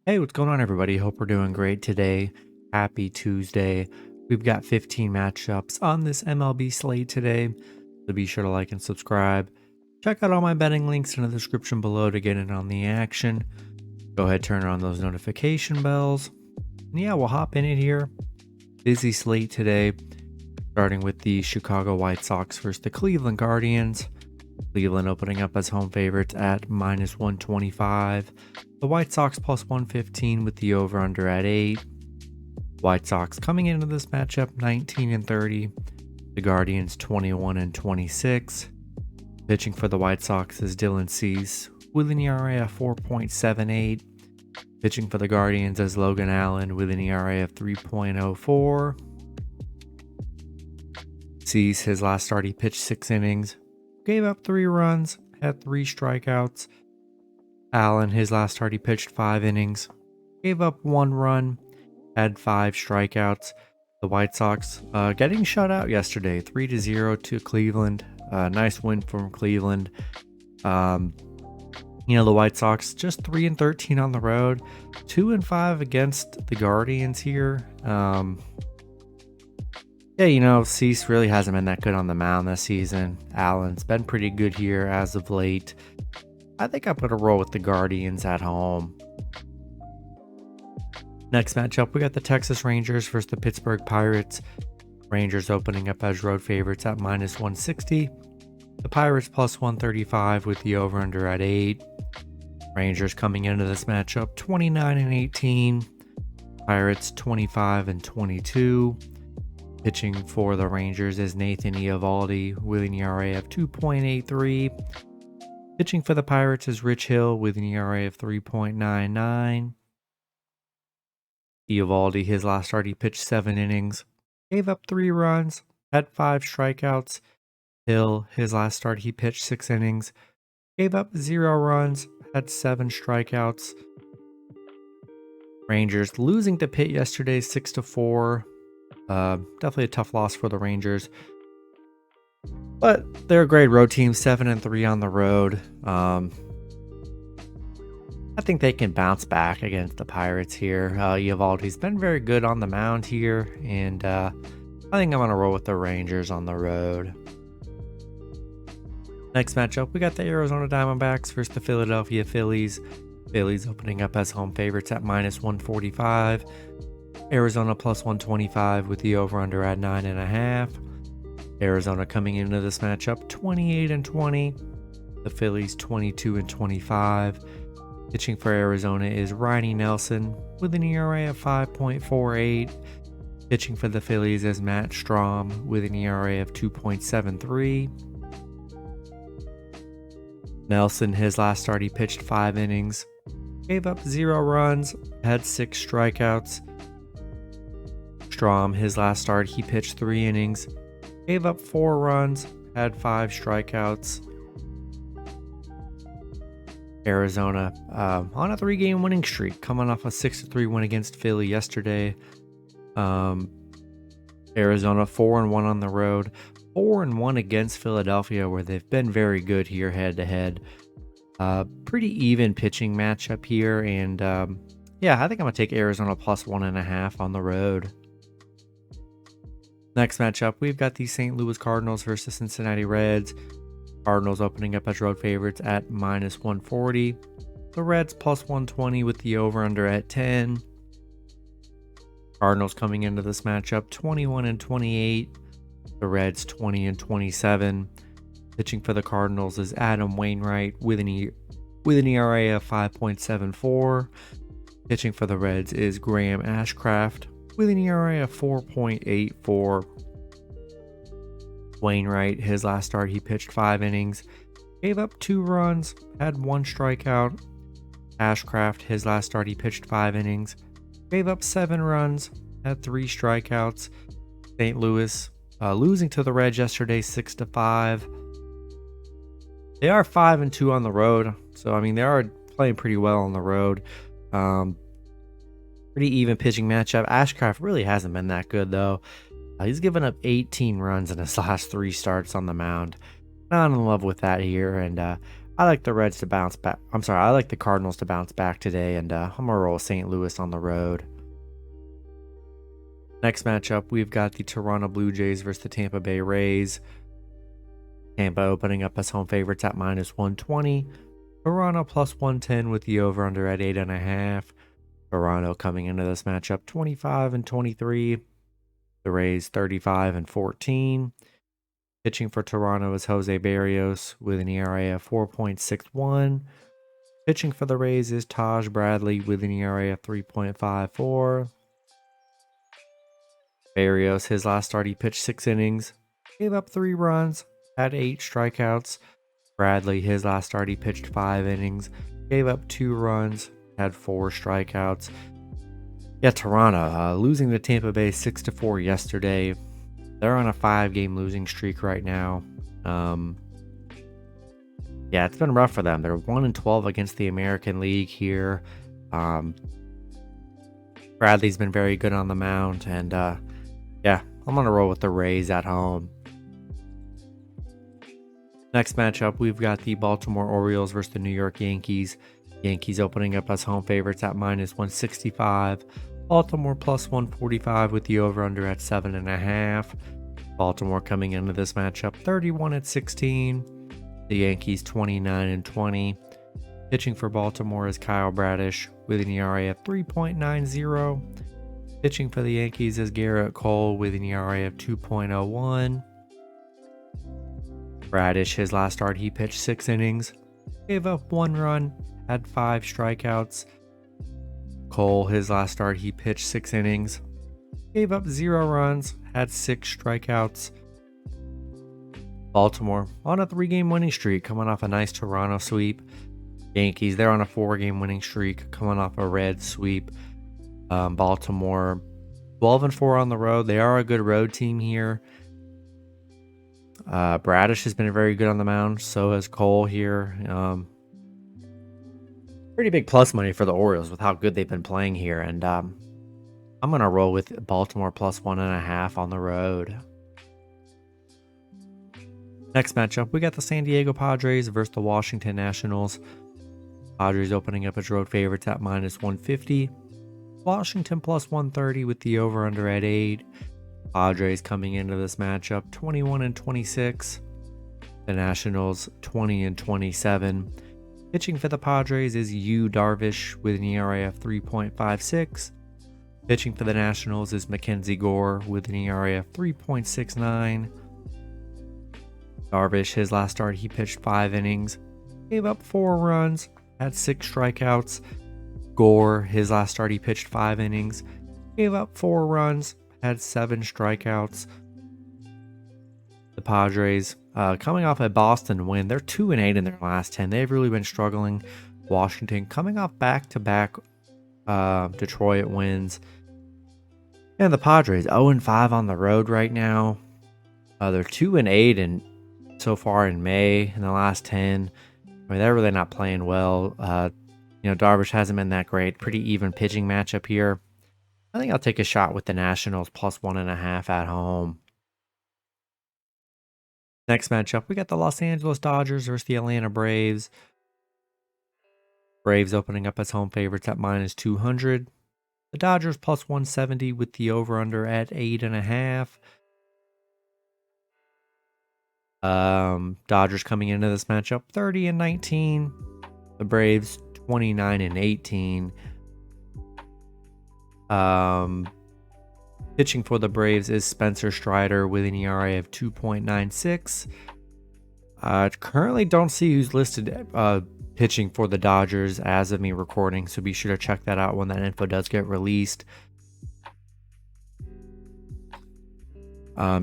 Hey, what's going on, everybody? Hope we're doing great today. Happy Tuesday. We've got 15 matchups on this MLB slate today, so be sure to like and subscribe. Check out all my betting links in the description below to get in on the action. Go ahead, turn on those notification bells. And yeah, we'll hop in it here. Busy slate today, starting with the Chicago White Sox versus the Cleveland Guardians. Cleveland opening up as home favorites at minus 125. The White Sox plus 115 with the over-under at 8. White Sox coming into this matchup 19-30. The Guardians 21-26. Pitching for the White Sox is Dylan Cease with an ERA of 4.78. Pitching for the Guardians is Logan Allen with an ERA of 3.04. Cease, his last start, he pitched 6 innings. Gave up 3 runs, had 3 strikeouts. Allen, his last start, he pitched 5 innings. Gave up 1 run, had 5 strikeouts. The White Sox getting shut out yesterday, 3-0 to Cleveland. Nice win from Cleveland. The White Sox just 3-13 on the road, 2-5 against the Guardians here. Cease really hasn't been that good on the mound this season. Allen's been pretty good here as of late. I think I'm going to roll with the Guardians at home. Next matchup, we got the Texas Rangers versus the Pittsburgh Pirates. Rangers opening up as road favorites at minus 160. The Pirates plus 135 with the over-under at 8. Rangers coming into this matchup 29-18. Pirates 25-22. Pitching for the Rangers is Nathan Eovaldi with an ERA of 2.83. Pitching for the Pirates is Rich Hill with an ERA of 3.99. Eovaldi, his last start, he pitched 7 innings. Gave up 3 runs, had 5 strikeouts. Hill, his last start, he pitched 6 innings. Gave up 0 runs, had 7 strikeouts. Rangers losing to Pitt yesterday 6-4. Definitely a tough loss for the Rangers, but they're a great road team, 7-3 on the road. I think they can bounce back against the Pirates here. Eovaldi's been very good on the mound here, and I think I'm going to roll with the Rangers on the road. Next matchup, we got the Arizona Diamondbacks versus the Philadelphia Phillies. Phillies opening up as home favorites at minus 145. Arizona plus 125 with the over-under at 9.5. Arizona coming into this matchup 28-20. The Phillies 22-25. Pitching for Arizona is Riley Nelson with an ERA of 5.48. Pitching for the Phillies is Matt Strahm with an ERA of 2.73. Nelson, his last start, he pitched 5 innings. Gave up 0 runs, had 6 strikeouts. Strahm, his last start, he pitched 3 innings, gave up 4 runs, had 5 strikeouts. Arizona on a 3-game winning streak, coming off a 6-3 win against Philly yesterday. Arizona 4-1 on the road, 4-1 against Philadelphia, where they've been very good here head to head. Pretty even pitching matchup here, and I think I'm gonna take Arizona plus 1.5 on the road. Next matchup, we've got the St. Louis Cardinals versus Cincinnati Reds. Cardinals opening up as road favorites at minus 140. The Reds plus 120 with the over-under at 10. Cardinals coming into this matchup 21-28. The Reds 20-27. Pitching for the Cardinals is Adam Wainwright with an ERA of 5.74. Pitching for the Reds is Graham Ashcraft with an ERA of 4.84. Wainwright, his last start, he pitched 5 innings, gave up 2 runs, had 1 strikeout. Ashcraft, his last start, he pitched 5 innings, gave up 7 runs, had 3 strikeouts. St. Louis losing to the Reds yesterday 6-5. They are 5-2 on the road, so they are playing pretty well on the road. Pretty even pitching matchup. Ashcraft really hasn't been that good, though. He's given up 18 runs in his last 3 starts on the mound. Not in love with that here, and I like the Reds to bounce back. I'm sorry, I like the Cardinals to bounce back today, and I'm going to roll St. Louis on the road. Next matchup, we've got the Toronto Blue Jays versus the Tampa Bay Rays. Tampa opening up as home favorites at -120. Toronto +110 with the over-under at 8.5. Toronto coming into this matchup 25-23. The Rays 35-14. Pitching for Toronto is Jose Barrios with an ERA of 4.61. Pitching for the Rays is Taj Bradley with an ERA of 3.54. Barrios, his last start, he pitched 6 innings, gave up 3 runs, had 8 strikeouts. Bradley, his last start, he pitched 5 innings, gave up 2 runs, had 4 strikeouts. Yeah, Toronto losing to Tampa Bay 6-4 yesterday. They're on a 5-game losing streak right now. Yeah, it's been rough for them. They're 1-12 against the American League here. Bradley's been very good on the mound, and yeah, I'm gonna roll with the Rays at home. Next matchup, we've got the Baltimore Orioles versus the New York Yankees. Yankees opening up as home favorites at -165. Baltimore +145 with the over-under at 7.5. Baltimore coming into this matchup 31-16. The Yankees 29-20. Pitching for Baltimore is Kyle Bradish with an ERA of 3.90. Pitching for the Yankees is Garrett Cole with an ERA of 2.01. Bradish, his last start, he pitched 6 innings, gave up 1 run, had 5 strikeouts. Cole, his last start, he pitched 6 innings, gave up 0 runs, had 6 strikeouts. Baltimore on a 3-game winning streak, coming off a nice Toronto sweep. Yankees, they're on a 4-game winning streak, coming off a Reds sweep. Baltimore 12-4 on the road. They are a good road team here. Bradish has been very good on the mound. So has Cole here. Pretty big plus money for the Orioles with how good they've been playing here. And I'm going to roll with Baltimore +1.5 on the road. Next matchup, we got the San Diego Padres versus the Washington Nationals. Padres opening up as road favorites at -150. Washington +130 with the over-under at 8. Padres coming into this matchup 21-26. The Nationals 20-27. Pitching for the Padres is Yu Darvish with an ERA of 3.56. Pitching for the Nationals is Mackenzie Gore with an ERA of 3.69. Darvish, his last start, he pitched 5 innings, gave up 4 runs, had 6 strikeouts. Gore, his last start, he pitched 5 innings, gave up 4 runs, had 7 strikeouts. The Padres, coming off a Boston win, they're 2-8 in their last 10. They've really been struggling. Washington coming off back-to-back Detroit wins. And the Padres 0-5 on the road right now. They're 2-8 so far in May in the last 10. I mean, they're really not playing well. Darvish hasn't been that great. Pretty even pitching matchup here. I think I'll take a shot with the Nationals +1.5 at home. Next matchup, we got the Los Angeles Dodgers versus the Atlanta Braves. Braves opening up as home favorites at -200. The Dodgers +170 with the over-under at 8.5. Dodgers coming into this matchup 30-19. The Braves 29-18. Pitching for the Braves is Spencer Strider with an ERA of 2.96. Currently don't see who's listed pitching for the Dodgers as of me recording, so be sure to check that out when that info does get released.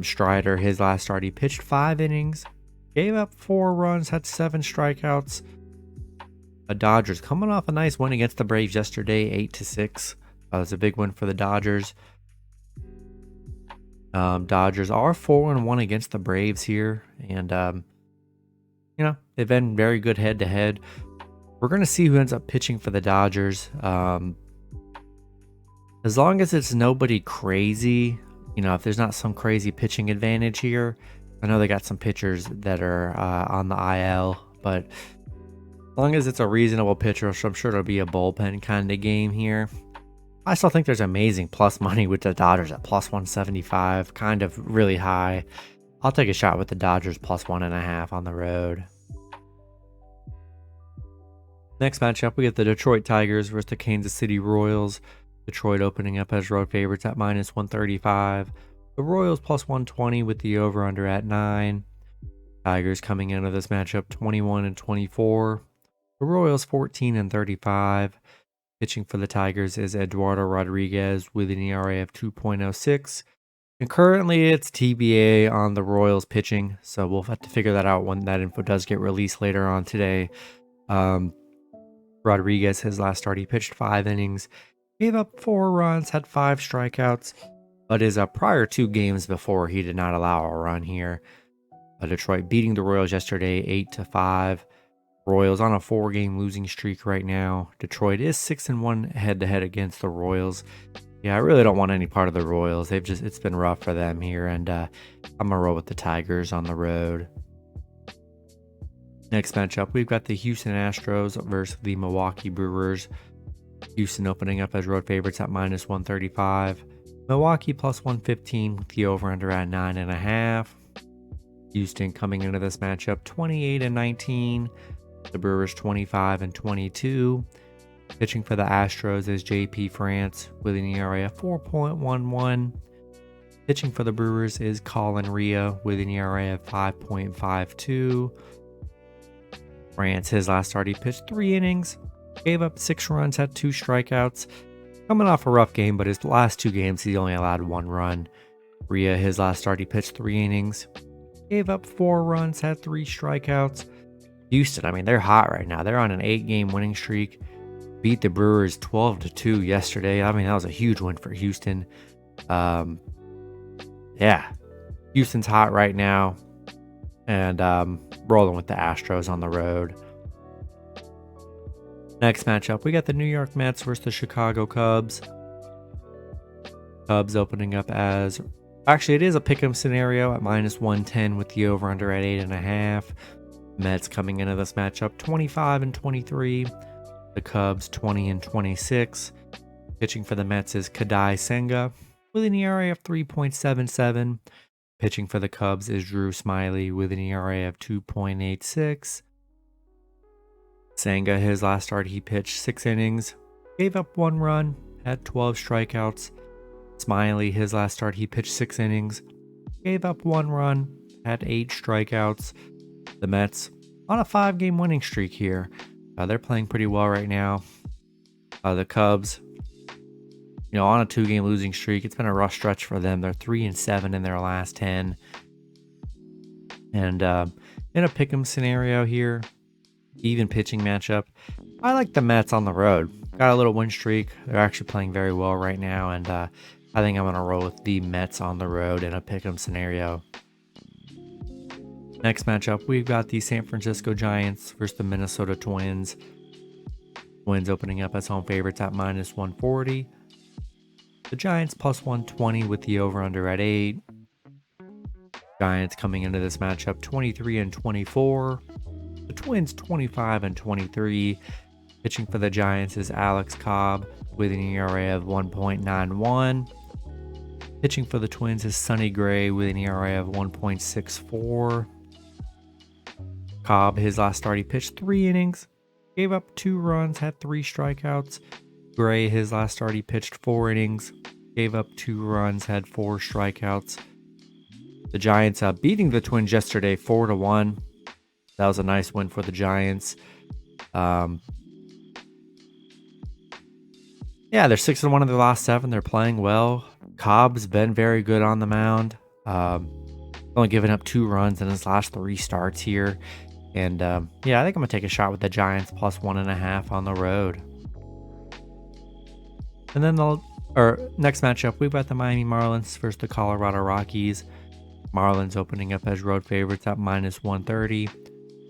Strider, his last start, he pitched 5 innings, gave up 4 runs, had 7 strikeouts. The Dodgers coming off a nice win against the Braves yesterday, 8-6. It was a big win for the Dodgers. Dodgers are 4-1 against the Braves here, and they've been very good head-to-head. We're going to see who ends up pitching for the Dodgers. As long as it's nobody crazy, if there's not some crazy pitching advantage here. I know they got some pitchers that are on the IL, but long as it's a reasonable pitcher, so I'm sure it'll be a bullpen kind of game here. I still think there's amazing plus money with the Dodgers at plus 175, kind of really high. I'll take a shot with the Dodgers plus 1.5 on the road. Next matchup, we get the Detroit Tigers versus the Kansas City Royals. Detroit opening up as road favorites at minus 135. The Royals plus 120 with the over-under at 9. Tigers coming into this matchup 21-24. The Royals 14-35. Pitching for the Tigers is Eduardo Rodriguez with an ERA of 2.06. And currently it's TBA on the Royals pitching, so we'll have to figure that out when that info does get released later on today. Rodriguez, his last start, he pitched 5 innings, gave up 4 runs, had 5 strikeouts, but his prior 2 games before, he did not allow a run here. Detroit beating the Royals yesterday 8-5. Royals on a 4-game losing streak right now. Detroit is 6-1 head-to-head against the Royals. Yeah, I really don't want any part of the Royals. It's been rough for them here, and I'm gonna roll with the Tigers on the road. Next matchup, we've got the Houston Astros versus the Milwaukee Brewers. Houston opening up as road favorites at minus 135. Milwaukee plus 115 with the over-under at 9.5. Houston coming into this matchup 28-19. The Brewers 25-22. Pitching for the Astros is JP France with an ERA of 4.11. Pitching for the Brewers is Colin Ria with an ERA of 5.52. France, his last start, he pitched 3 innings, gave up 6 runs, had 2 strikeouts. Coming off a rough game, but his last 2 games, he only allowed 1 run. Ria, his last start, he pitched 3 innings, gave up 4 runs, had 3 strikeouts. Houston, I mean, they're hot right now. They're on an 8-game winning streak. Beat the Brewers 12-2 yesterday. I mean, that was a huge win for Houston. Yeah, Houston's hot right now. And rolling with the Astros on the road. Next matchup, we got the New York Mets versus the Chicago Cubs. Cubs opening up as... Actually, it is a pick'em scenario at minus 110 with the over-under at 8.5. Mets coming into this matchup 25-23. The Cubs 20-26. Pitching for the Mets is Kadai Senga with an ERA of 3.77. Pitching for the Cubs is Drew Smyly with an ERA of 2.86. Senga, his last start, he pitched 6 innings, gave up 1 run, had 12 strikeouts. Smyly, his last start, he pitched 6 innings, gave up 1 run, had 8 strikeouts. The Mets on a 5-game winning streak here. They're playing pretty well right now. The Cubs, on a 2-game losing streak. It's been a rough stretch for them. They're 3-7 in their last 10. And in a pick'em scenario here, even pitching matchup, I like the Mets on the road. Got a little win streak. They're actually playing very well right now, and I think I'm going to roll with the Mets on the road in a pick'em scenario. Next matchup, we've got the San Francisco Giants versus the Minnesota Twins. Twins opening up as home favorites at minus 140. The Giants plus 120 with the over-under at 8. Giants coming into this matchup 23-24. The Twins 25-23. Pitching for the Giants is Alex Cobb with an ERA of 1.91. Pitching for the Twins is Sonny Gray with an ERA of 1.64. Cobb, his last start, he pitched 3 innings, gave up 2 runs, had 3 strikeouts. Gray, his last start, he pitched 4 innings, gave up 2 runs, had 4 strikeouts. The Giants beating the Twins yesterday 4-1. That was a nice win for the Giants. Yeah, they're 6-1 in their last 7. They're playing well. Cobb's been very good on the mound. Only giving up 2 runs in his last 3 starts here. And yeah, I think I'm going to take a shot with the Giants plus 1.5 on the road. And then next matchup, we've got the Miami Marlins versus the Colorado Rockies. Marlins opening up as road favorites at minus 130.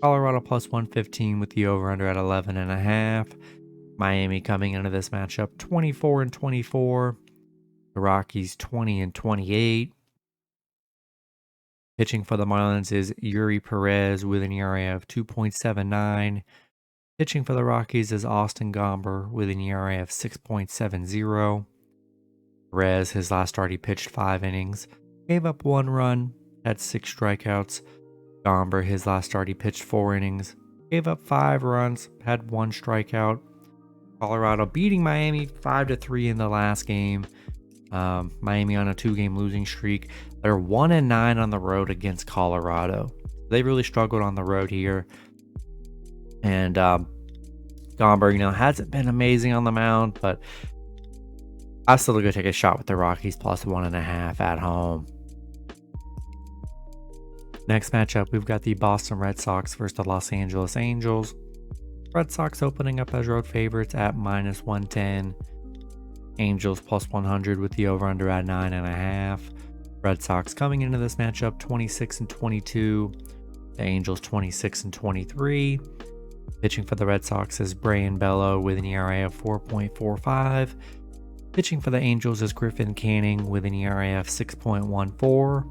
Colorado plus 115 with the over-under at 11.5. Miami coming into this matchup 24-24. The Rockies 20-28. Pitching for the Marlins is Yuri Perez with an ERA of 2.79. Pitching for the Rockies is Austin Gomber with an ERA of 6.70. Perez, his last start, he pitched 5 innings, gave up 1 run, had 6 strikeouts. Gomber, his last start, he pitched 4 innings, gave up 5 runs, had 1 strikeout. Colorado beating Miami 5-3 in the last game. Miami on a 2-game losing streak. They're 1-9 on the road against Colorado. They really struggled on the road here. And Gomber, hasn't been amazing on the mound, but I'm still going to take a shot with the Rockies plus 1.5 at home. Next matchup, we've got the Boston Red Sox versus the Los Angeles Angels. Red Sox opening up as road favorites at -110. Angels plus 100 with the over-under at 9.5. Red Sox coming into this matchup 26-22. The Angels 26-23. Pitching for the Red Sox is Brayan Bello with an ERA of 4.45. Pitching for the Angels is Griffin Canning with an ERA of 6.14.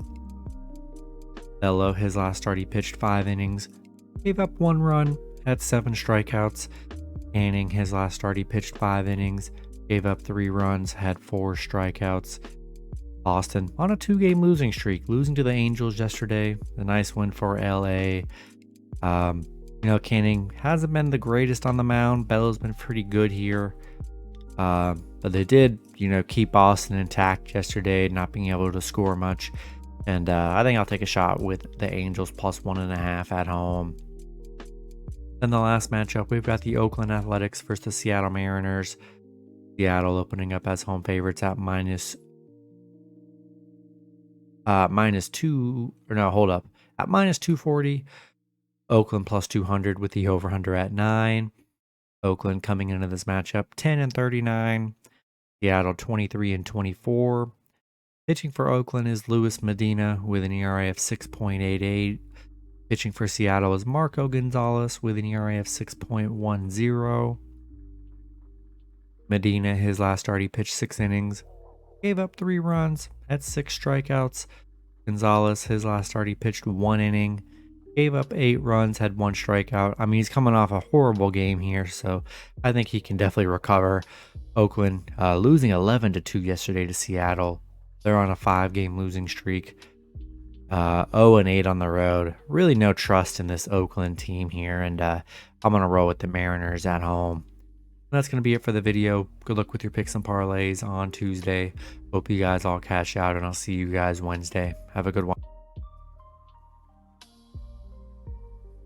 Bello, his last start, he pitched 5 innings, gave up 1 run, had 7 strikeouts. Canning, his last start, he pitched 5 innings, gave up 3 runs, had 4 strikeouts. Boston on a 2-game losing streak, losing to the Angels yesterday. A nice win for LA. Canning hasn't been the greatest on the mound. Bello's been pretty good here. But they did, keep Boston intact yesterday, not being able to score much. And I think I'll take a shot with the Angels plus 1.5 at home. Then the last matchup, we've got the Oakland Athletics versus the Seattle Mariners. Seattle opening up as home favorites at -240. Oakland plus 200 with the over-under at 9. Oakland coming into this matchup 10-39. Seattle 23-24. Pitching for Oakland is Luis Medina with an ERA of 6.88. Pitching for Seattle is Marco Gonzalez with an ERA of 6.10. Medina, his last start, he pitched 6 innings, gave up 3 runs, had 6 strikeouts. Gonzalez, his last start, he pitched 1 inning, gave up 8 runs, had 1 strikeout. I mean, he's coming off a horrible game here, so I think he can definitely recover. Oakland losing 11-2 yesterday to Seattle. They're on a 5-game losing streak. 0-8 on the road. Really no trust in this Oakland team here, and I'm going to roll with the Mariners at home. That's going to be it for the video. Good luck with your picks and parlays on Tuesday. Hope you guys all cash out, and I'll see you guys Wednesday. Have a good one.